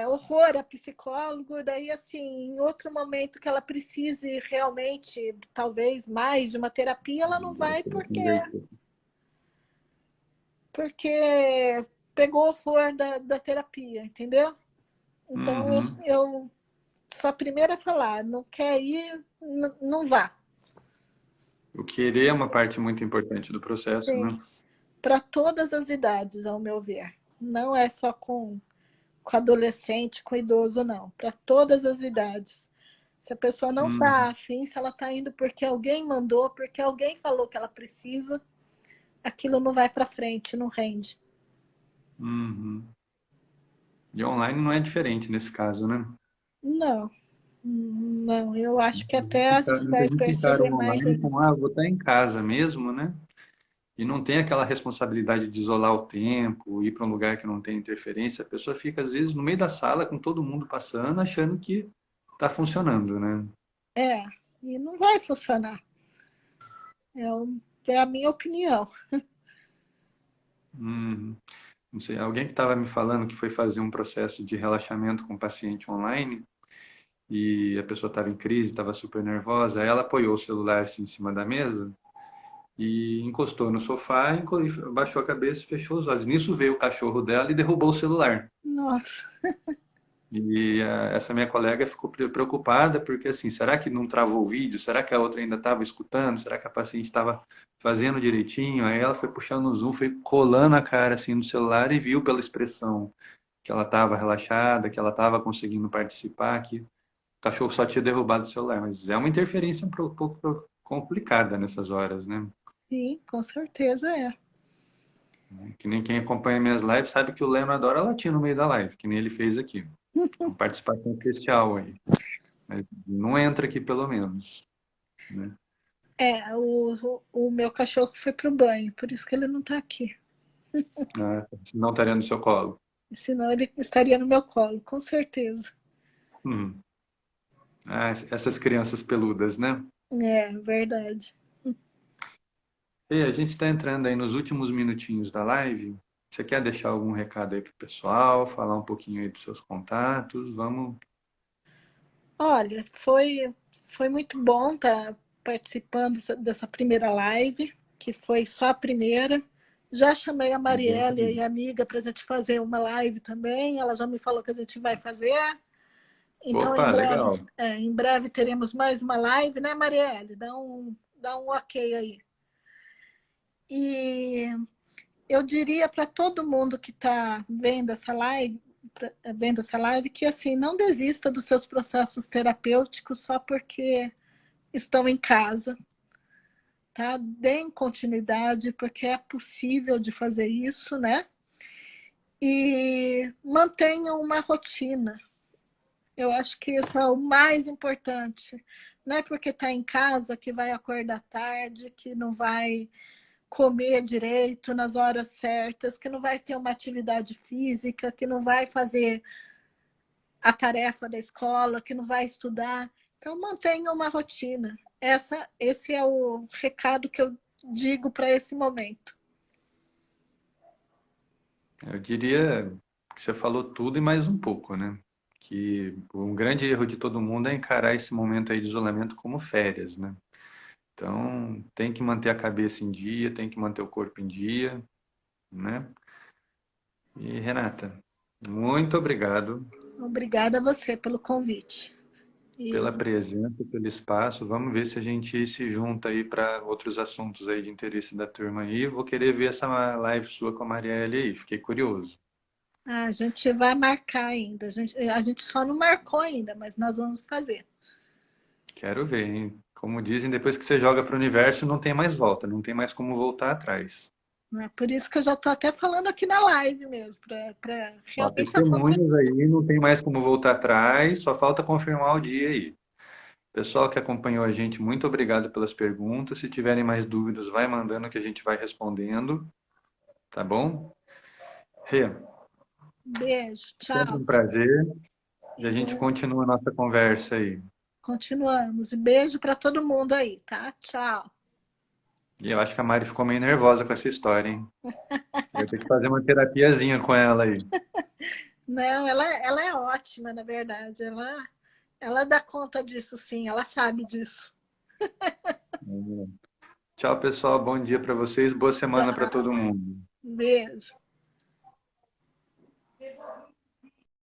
horror a psicólogo, daí assim, em outro momento que ela precise realmente, talvez mais de uma terapia, ela não vai porque pegou horror da terapia, entendeu? Então Uhum. eu sou a primeira a falar, não quer ir, não vá. O querer é uma parte muito importante do processo, Sim, né? para todas as idades, ao meu ver. Não é só com adolescente, com idoso, não. Para todas as idades. Se a pessoa não está Uhum, afim, se ela está indo porque alguém mandou, porque alguém falou que ela precisa, aquilo não vai para frente, não rende. uhum. E online não é diferente nesse caso, né? Não, não. Eu acho que até a gente Muita vai gente encara perceber o mais online ainda. como, vou estar em casa mesmo, né? E não tem aquela responsabilidade de isolar o tempo, ir para um lugar que não tem interferência. A pessoa fica, às vezes, no meio da sala com todo mundo passando, achando que está funcionando, né? É, e não vai funcionar. É a minha opinião. Hum, não sei, alguém que estava me falando que foi fazer um processo de relaxamento com o paciente online e a pessoa estava em crise, estava super nervosa, aí ela apoiou o celular assim, em cima da mesa e encostou no sofá, baixou a cabeça e fechou os olhos. Nisso veio o cachorro dela e derrubou o celular. Nossa, E essa minha colega ficou preocupada porque assim, será que não travou o vídeo? Será que a outra ainda estava escutando? Será que a paciente estava fazendo direitinho? Aí ela foi puxando o zoom, foi colando a cara assim no celular e viu pela expressão que ela estava relaxada, que ela estava conseguindo participar, que o cachorro só tinha derrubado o celular. Mas é uma interferência um pouco complicada nessas horas, né? sim, com certeza é. Que nem quem acompanha minhas lives sabe que o Leno adora latir no meio da live, que nem ele fez aqui. Uma participação especial aí. Mas não entra aqui pelo menos, né? O meu cachorro foi pro banho, por isso que ele não está aqui. Ah, não estaria no seu colo. Senão ele estaria no meu colo, com certeza. Hum. Ah, essas crianças peludas, né? É, verdade. E a gente está entrando aí nos últimos minutinhos da live. Você quer deixar algum recado aí pro pessoal? Falar um pouquinho aí dos seus contatos? Vamos. Olha, foi muito bom estar participando dessa primeira live, que foi só a primeira. Já chamei a Marielle e a amiga para a gente fazer uma live também. Ela já me falou que a gente vai fazer. Então, Opa, legal. em breve teremos mais uma live, né, Marielle? Dá um ok aí. E eu diria para todo mundo que está vendo essa live que assim não desista dos seus processos terapêuticos só porque estão em casa, tá? Deem continuidade porque é possível de fazer isso, né? E mantenham uma rotina. Eu acho que isso é o mais importante. Não é porque está em casa que vai acordar tarde, que não vai comer direito nas horas certas, que não vai ter uma atividade física, que não vai fazer a tarefa da escola, que não vai estudar. Então, mantenha uma rotina. Esse é o recado que eu digo para esse momento. Eu diria que você falou tudo e mais um pouco, né? Que um grande erro de todo mundo é encarar esse momento aí de isolamento como férias, né? Então, tem que manter a cabeça em dia, tem que manter o corpo em dia, né? E Renata, Muito obrigado Obrigada a você pelo convite. E pela presença, pelo espaço. Vamos ver se a gente se junta aí para outros assuntos aí de interesse da turma aí. Vou querer ver essa live sua com a Marielle aí. Fiquei curioso. a gente vai marcar ainda. A gente só não marcou ainda, mas nós vamos fazer. Quero ver, hein? Como dizem, depois que você joga para o universo, não tem mais volta, não tem mais como voltar atrás. Né? Por isso que eu já estou até falando aqui na live mesmo, para Ó, realmente acontecer. testemunhas aí, não tem mais como voltar atrás, só falta confirmar o dia aí. Pessoal que acompanhou a gente, muito obrigado pelas perguntas. Se tiverem mais dúvidas, vai mandando que a gente vai respondendo, tá bom? Rê, Beijo, sempre tchau. um prazer e a gente E continua a nossa conversa aí. continuamos. E beijo para todo mundo aí, tá? Tchau. E eu acho que a Mari ficou meio nervosa com essa história, hein? Vai ter que fazer uma terapiazinha com ela aí. Não, ela é ótima, na verdade. Ela dá conta disso, sim. Ela sabe disso. Tchau, pessoal. Bom dia para vocês. Boa semana para todo mundo. Beijo.